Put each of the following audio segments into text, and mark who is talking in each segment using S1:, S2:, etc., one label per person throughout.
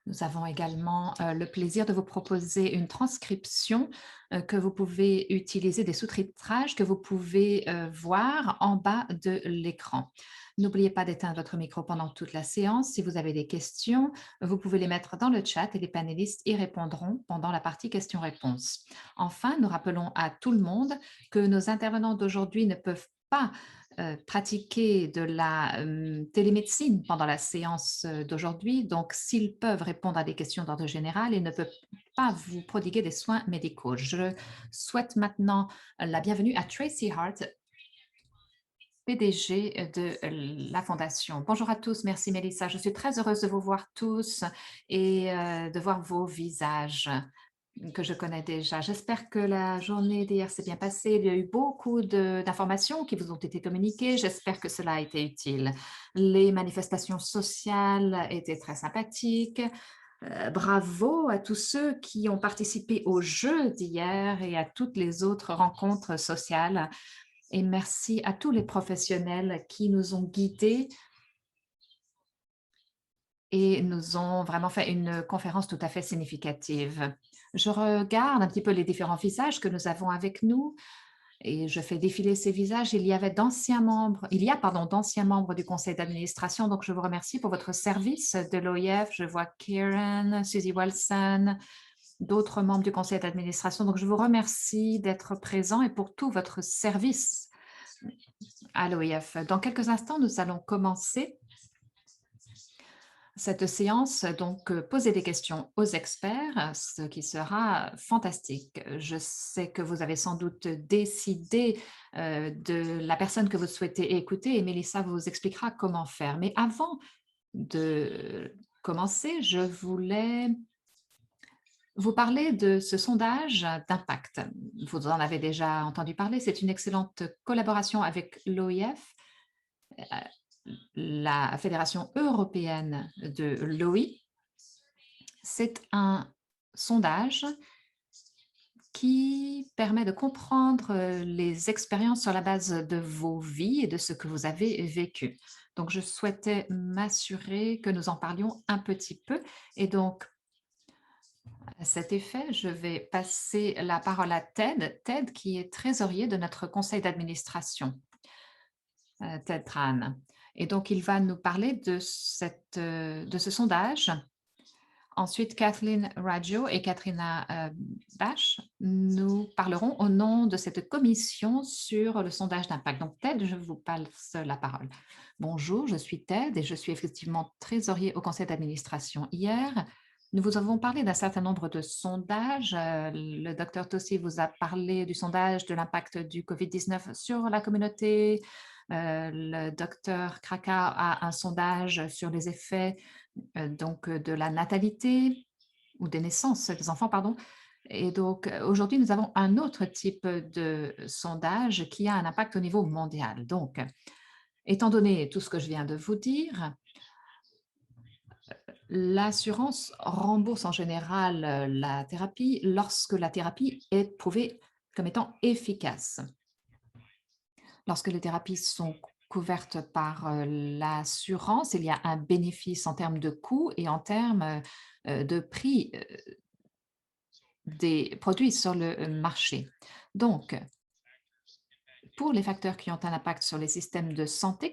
S1: Nous avons également le plaisir de vous proposer une transcription que vous pouvez utiliser, des sous-titrages que vous pouvez voir en bas de l'écran. N'oubliez pas d'éteindre votre micro pendant toute la séance. Si vous avez des questions, vous pouvez les mettre dans le chat et les panélistes y répondront pendant la partie questions-réponses. Enfin, nous rappelons à tout le monde que nos intervenants d'aujourd'hui ne peuvent pas pratiquer de la télémédecine pendant la séance d'aujourd'hui. Donc, s'ils peuvent répondre à des questions d'ordre général, ils ne peuvent pas vous prodiguer des soins médicaux. Je souhaite maintenant la bienvenue à Tracy Hart, PDG de la Fondation. Bonjour à tous, merci Mélissa. Je suis très heureuse de vous voir tous et de voir vos visages que je connais déjà. J'espère que la journée d'hier s'est bien passée. Il y a eu beaucoup d'informations qui vous ont été communiquées. J'espère que cela a été utile. Les manifestations sociales étaient très sympathiques. Bravo à tous ceux qui ont participé au jeu d'hier et à toutes les autres rencontres sociales. Et merci à tous les professionnels qui nous ont guidés et nous ont vraiment fait une conférence tout à fait significative. Je regarde un petit peu les différents visages que nous avons avec nous et je fais défiler ces visages. Il y a d'anciens membres du conseil d'administration, donc je vous remercie pour votre service de l'OIF. Je vois Kieran, Suzy Wilson, d'autres membres du conseil d'administration, donc je vous remercie d'être présents et pour tout votre service à l'OIF. Dans quelques instants, nous allons commencer cette séance, donc poser des questions aux experts, ce qui sera fantastique. Je sais que vous avez sans doute décidé de la personne que vous souhaitez écouter et Mélissa vous expliquera comment faire. Mais avant de commencer, je voulais vous parler de ce sondage d'impact. Vous en avez déjà entendu parler, c'est une excellente collaboration avec l'OIF, la Fédération européenne de l'OI. C'est un sondage qui permet de comprendre les expériences sur la base de vos vies et de ce que vous avez vécu. Donc, je souhaitais m'assurer que nous en parlions un petit peu. Et donc, à cet effet, je vais passer la parole à Ted. Ted, qui est trésorier de notre conseil d'administration, Ted Tran. Et donc, il va nous parler de ce sondage. Ensuite, Kathleen Raggio et Katrina Bash nous parleront au nom de cette commission sur le sondage d'impact. Donc, Ted, je vous passe la parole. Bonjour, je suis Ted et je suis effectivement trésorier au conseil d'administration. Hier, nous vous avons parlé d'un certain nombre de sondages. Le docteur Tossi vous a parlé du sondage de l'impact du COVID-19 sur la communauté. Le docteur Kraka a un sondage sur les effets donc de la natalité ou des naissances des enfants, pardon. Et donc, aujourd'hui, nous avons un autre type de sondage qui a un impact au niveau mondial. Donc, étant donné tout ce que je viens de vous dire, l'assurance rembourse en général la thérapie lorsque la thérapie est prouvée comme étant efficace. Lorsque les thérapies sont couvertes par l'assurance, il y a un bénéfice en termes de coûts et en termes de prix des produits sur le marché. Donc, pour les facteurs qui ont un impact sur les systèmes de santé,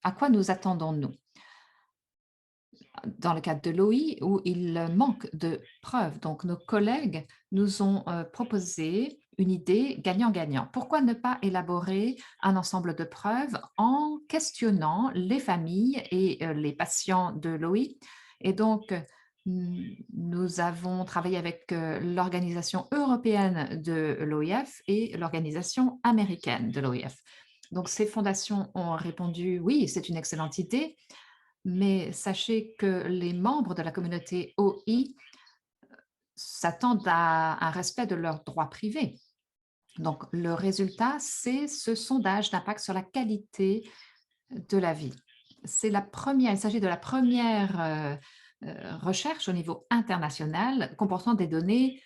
S1: à quoi nous attendons-nous? Dans le cadre de l'OI, où il manque de preuves. Donc, nos collègues nous ont proposé une idée gagnant-gagnant. Pourquoi ne pas élaborer un ensemble de preuves en questionnant les familles et les patients de l'OI? Et donc, nous avons travaillé avec l'organisation européenne de l'OIF et l'organisation américaine de l'OIF. Donc, ces fondations ont répondu, oui, c'est une excellente idée, mais sachez que les membres de la communauté OI s'attendent à un respect de leurs droits privés. Donc, le résultat, c'est ce sondage d'impact sur la qualité de la vie. Il s'agit de la première recherche au niveau international comportant des données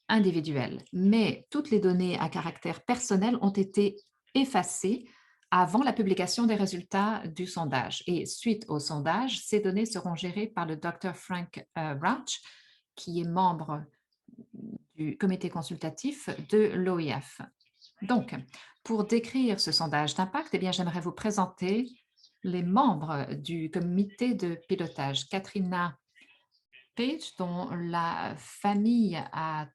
S1: individuelles. Mais toutes les données à caractère personnel ont été effacées avant la publication des résultats du sondage. Et suite au sondage, ces données seront gérées par le Dr. Frank Rauch, qui est membre du comité consultatif de l'OIF. Donc, pour décrire ce sondage d'impact, eh bien, j'aimerais vous présenter les membres du comité de pilotage. Katrina Page, dont la famille a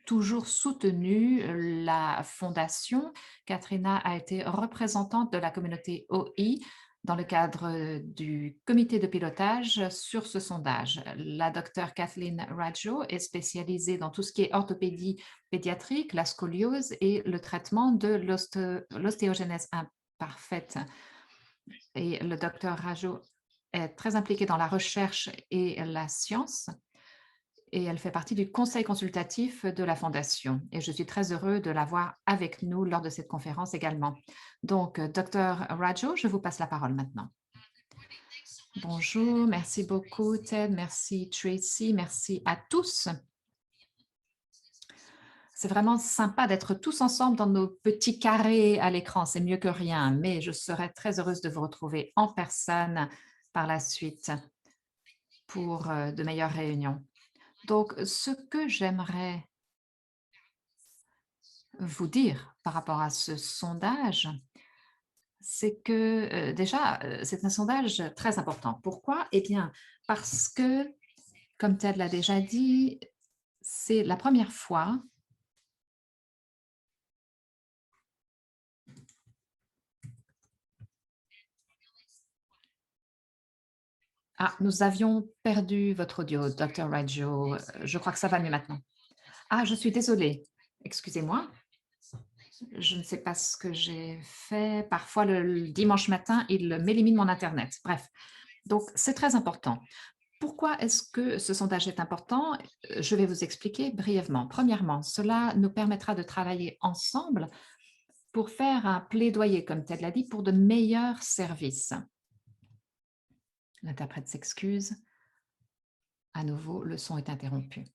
S1: toujours soutenu la fondation. Katrina a été représentante de la communauté OI dans le cadre du comité de pilotage sur ce sondage. La docteure Kathleen Radjo est spécialisée dans tout ce qui est orthopédie pédiatrique, la scoliose et le traitement de l'ostéogenèse imparfaite. Et le docteur Radjo est très impliqué dans la recherche et la science et elle fait partie du conseil consultatif de la Fondation. Et je suis très heureux de l'avoir avec nous lors de cette conférence également. Donc, Dr. Radjo, je vous passe la parole maintenant. Bonjour, merci beaucoup Ted, merci Tracy, merci à tous. C'est vraiment sympa d'être tous ensemble dans nos petits carrés à l'écran, c'est mieux que rien, mais je serai très heureuse de vous retrouver en personne par la suite pour de meilleures réunions. Donc, ce que j'aimerais vous dire par rapport à ce sondage, c'est que déjà, c'est un sondage très important. Pourquoi? Eh bien, parce que, comme Ted l'a déjà dit, c'est la première fois Ah, nous avions perdu votre audio, Dr. Radjo. Je crois que ça va mieux maintenant. Ah, je suis désolée. Excusez-moi. Je ne sais pas ce que j'ai fait. Parfois, le dimanche matin, il m'élimine mon Internet. Bref, donc c'est très important. Pourquoi est-ce que ce sondage est important? Je vais vous expliquer brièvement. Premièrement, cela nous permettra de travailler ensemble pour faire un plaidoyer, comme Ted l'a dit, pour de meilleurs services. L'interprète s'excuse. À nouveau, le son est interrompu.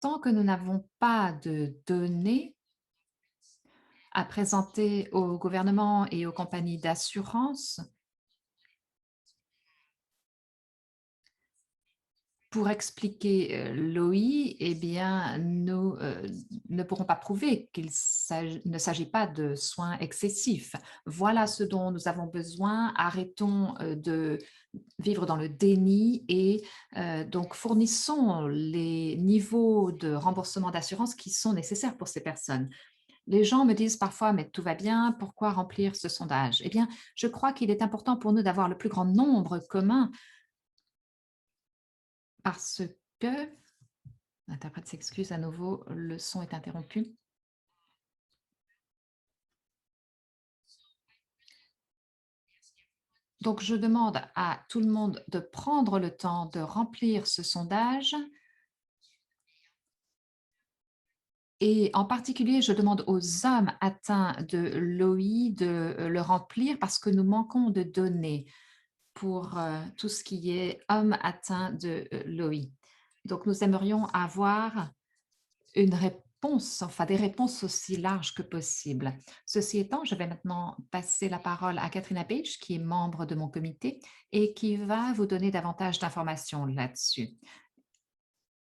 S1: Tant que nous n'avons pas de données à présenter au gouvernement et aux compagnies d'assurance pour expliquer l'OI, eh bien, nous ne pourrons pas prouver qu'il ne s'agit pas de soins excessifs. Voilà ce dont nous avons besoin. Arrêtons de vivre dans le déni et donc fournissons les niveaux de remboursement d'assurance qui sont nécessaires pour ces personnes. Les gens me disent parfois, mais tout va bien, pourquoi remplir ce sondage? Eh bien, je crois qu'il est important pour nous d'avoir le plus grand nombre commun parce que, l'interprète s'excuse à nouveau, le son est interrompu. Donc, je demande à tout le monde de prendre le temps de remplir ce sondage. Et en particulier, je demande aux hommes atteints de l'OI de le remplir parce que nous manquons de données pour tout ce qui est hommes atteints de l'OI. Donc, nous aimerions avoir une réponse, enfin des réponses aussi larges que possible. Ceci étant, je vais maintenant passer la parole à Katrina Page, qui est membre de mon comité et qui va vous donner davantage d'informations là-dessus.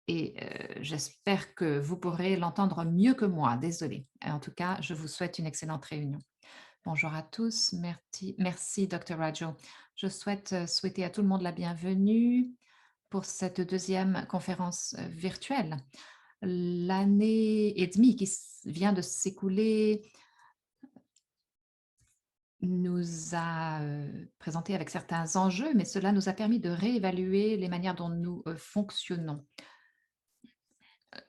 S1: Et j'espère que vous pourrez l'entendre mieux que moi. Désolée. En tout cas, je vous souhaite une excellente réunion. Bonjour à tous. Merci Dr. Radjo. Je souhaite souhaiter à tout le monde la bienvenue pour cette deuxième conférence virtuelle. L'année et demie qui vient de s'écouler nous a présenté avec certains enjeux, mais cela nous a permis de réévaluer les manières dont nous fonctionnons.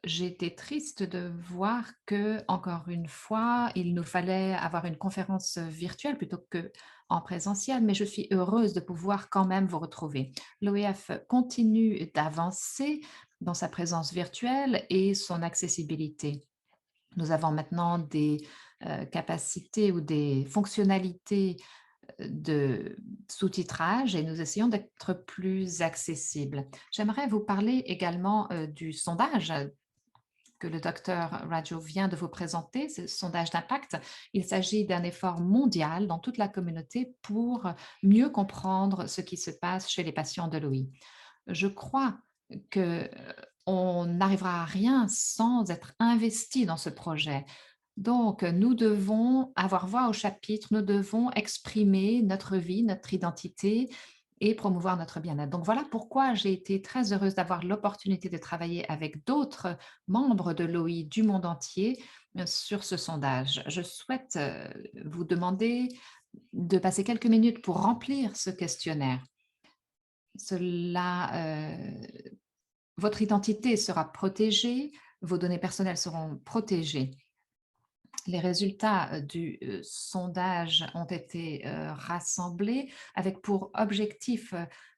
S1: J'ai été triste de voir que, encore une fois, il nous fallait avoir une conférence virtuelle plutôt qu'en présentiel, mais je suis heureuse de pouvoir quand même vous retrouver. L'OIF continue d'avancer dans sa présence virtuelle et son accessibilité. Nous avons maintenant des capacités ou des fonctionnalités de sous-titrage et nous essayons d'être plus accessibles. J'aimerais vous parler également du sondage que le docteur Rajo vient de vous présenter, ce sondage d'impact. Il s'agit d'un effort mondial dans toute la communauté pour mieux comprendre ce qui se passe chez les patients de l'OI. Je crois que on n'arrivera à rien sans être investi dans ce projet. Donc, nous devons avoir voix au chapitre, nous devons exprimer notre vie, notre identité et promouvoir notre bien-être. Donc, voilà pourquoi j'ai été très heureuse d'avoir l'opportunité de travailler avec d'autres membres de l'OI du monde entier sur ce sondage. Je souhaite vous demander de passer quelques minutes pour remplir ce questionnaire. Cela, votre identité sera protégée, vos données personnelles seront protégées. Les résultats du sondage ont été rassemblés avec pour objectif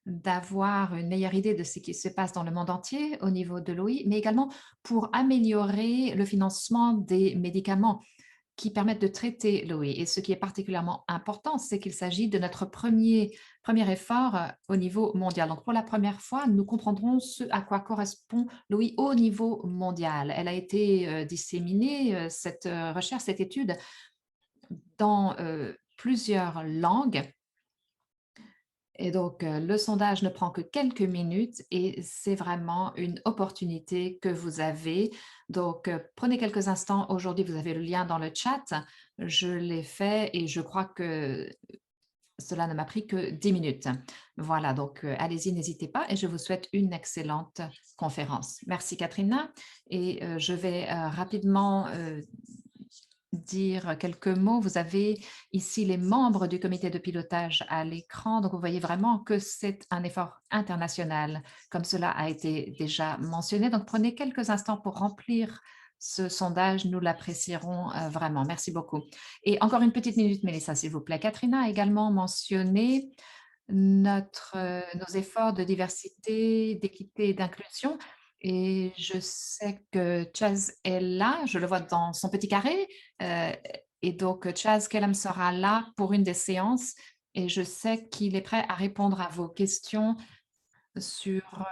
S1: d'avoir une meilleure idée de ce qui se passe dans le monde entier au niveau de l'OI, mais également pour améliorer le financement des médicaments qui permettent de traiter l'OI. Et ce qui est particulièrement important, c'est qu'il s'agit de notre premier effort au niveau mondial. Donc, pour la première fois, nous comprendrons ce à quoi correspond l'OI au niveau mondial. Elle a été disséminée, cette recherche, cette étude, dans plusieurs langues. Et donc, le sondage ne prend que quelques minutes et c'est vraiment une opportunité que vous avez. Donc, prenez quelques instants. Aujourd'hui, vous avez le lien dans le chat. Je l'ai fait et je crois que cela ne m'a pris que 10 minutes. Voilà, donc allez-y, n'hésitez pas et je vous souhaite une excellente conférence. Merci Katrina et je vais rapidement dire quelques mots. Vous avez ici les membres du comité de pilotage à l'écran. Donc, vous voyez vraiment que c'est un effort international, comme cela a été déjà mentionné. Donc, prenez quelques instants pour remplir ce sondage. Nous l'apprécierons vraiment. Merci beaucoup. Et encore une petite minute, Mélissa, s'il vous plaît. Katrina a également mentionné nos efforts de diversité, d'équité et d'inclusion. Et je sais que Chaz est là, je le vois dans son petit carré. Et donc, Chaz Kellam sera là pour une des séances. Et je sais qu'il est prêt à répondre à vos questions sur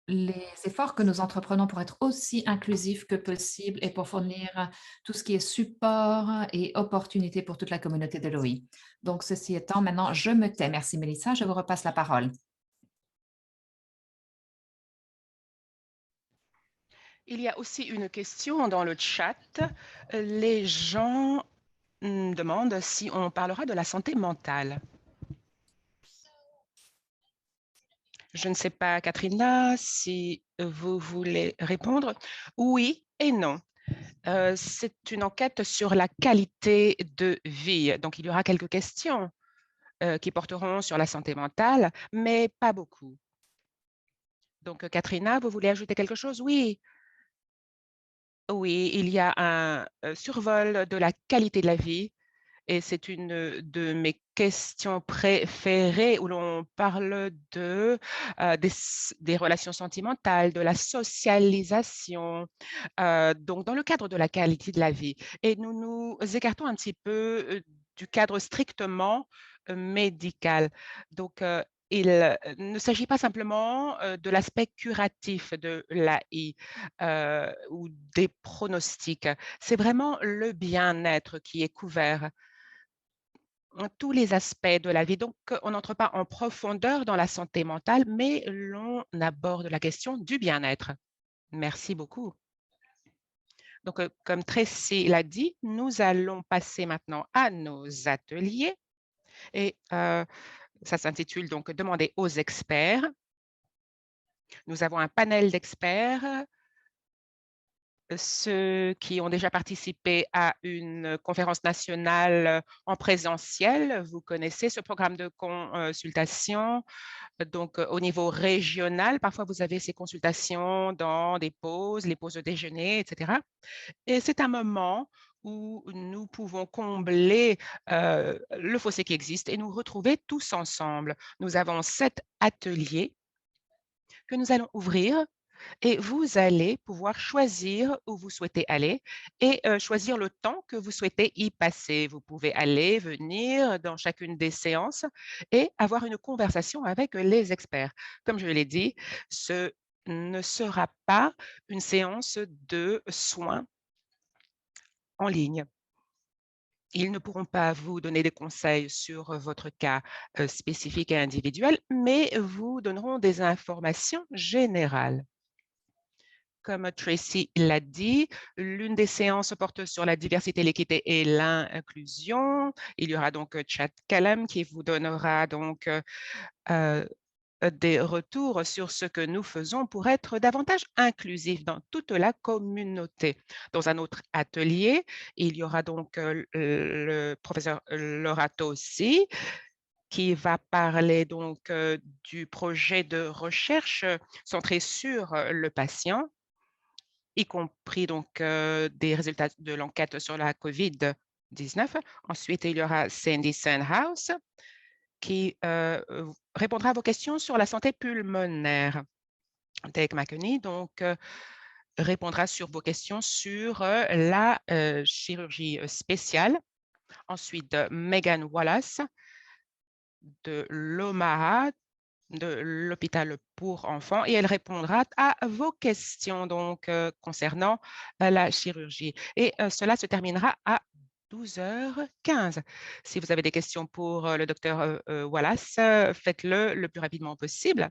S1: les efforts que nous entreprenons pour être aussi inclusifs que possible et pour fournir tout ce qui est support et opportunités pour toute la communauté de l'OI. Donc, ceci étant, maintenant, je me tais. Merci, Mélissa. Je vous repasse la parole.
S2: Il y a aussi une question dans le chat. Les gens demandent si on parlera de la santé mentale. Je ne sais pas, Katrina, si vous voulez répondre. Oui et non. C'est une enquête sur la qualité de vie. Donc, il y aura quelques questions qui porteront sur la santé mentale, mais pas beaucoup. Donc, Katrina, vous voulez ajouter quelque chose? Oui. Oui, il y a un survol de la qualité de la vie et c'est une de mes questions préférées où l'on parle des relations sentimentales, de la socialisation, donc dans le cadre de la qualité de la vie. Et nous nous écartons un petit peu du cadre strictement médical. Donc, il ne s'agit pas simplement de l'aspect curatif de l'AI ou des pronostics. C'est vraiment le bien-être qui est couvert, tous les aspects de la vie. Donc, on n'entre pas en profondeur dans la santé mentale, mais l'on aborde la question du bien-être. Merci beaucoup. Donc, comme Tracy l'a dit, nous allons passer maintenant à nos ateliers et ça s'intitule donc « Demander aux experts ». Nous avons un panel d'experts, ceux qui ont déjà participé à une conférence nationale en présentiel. Vous connaissez ce programme de consultation. Donc, au niveau régional, parfois, vous avez ces consultations dans des pauses, les pauses de déjeuner, etc. Et c'est un moment où nous pouvons combler le fossé qui existe et nous retrouver tous ensemble. Nous avons 7 ateliers que nous allons ouvrir et vous allez pouvoir choisir où vous souhaitez aller et choisir le temps que vous souhaitez y passer. Vous pouvez aller, venir dans chacune des séances et avoir une conversation avec les experts. Comme je l'ai dit, ce ne sera pas une séance de soins en ligne. Ils ne pourront pas vous donner des conseils sur votre cas spécifique et individuel, mais vous donneront des informations générales. Comme Tracy l'a dit, l'une des séances porte sur la diversité, l'équité et l'inclusion. Il y aura donc Chad Callum qui vous donnera donc euh, des retours sur ce que nous faisons pour être davantage inclusifs dans toute la communauté. Dans un autre atelier, il y aura donc le professeur Laura Tossi qui va parler donc du projet de recherche centré sur le patient, y compris donc des résultats de l'enquête sur la COVID-19. Ensuite, il y aura Sandy Sandhouse qui répondra à vos questions sur la santé pulmonaire. Dave McKinney donc répondra sur vos questions sur la chirurgie spéciale. Ensuite, Megan Wallace de l'OMAHA, de l'hôpital pour enfants, et elle répondra à vos questions donc concernant la chirurgie. Et cela se terminera à 12h15. Si vous avez des questions pour le docteur Wallace, faites-le le plus rapidement possible.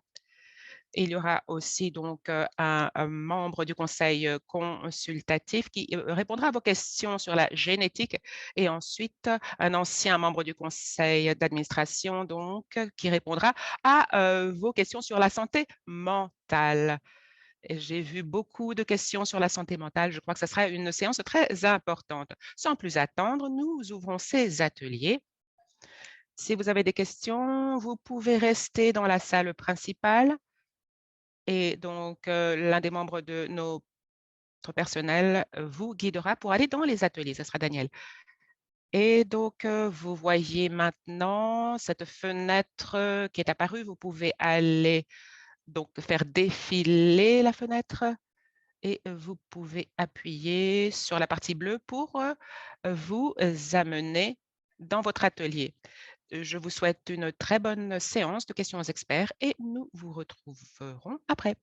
S2: Il y aura aussi donc un membre du conseil consultatif qui répondra à vos questions sur la génétique, et ensuite un ancien membre du conseil d'administration donc qui répondra à vos questions sur la santé mentale. J'ai vu beaucoup de questions sur la santé mentale. Je crois que ce sera une séance très importante. Sans plus attendre, nous ouvrons ces ateliers. Si vous avez des questions, vous pouvez rester dans la salle principale. Et donc, l'un des membres de notre personnel vous guidera pour aller dans les ateliers. Ce sera Daniel. Et donc, vous voyez maintenant cette fenêtre qui est apparue. Vous pouvez aller donc faire défiler la fenêtre et vous pouvez appuyer sur la partie bleue pour vous amener dans votre atelier. Je vous souhaite une très bonne séance de questions aux experts et nous vous retrouverons après.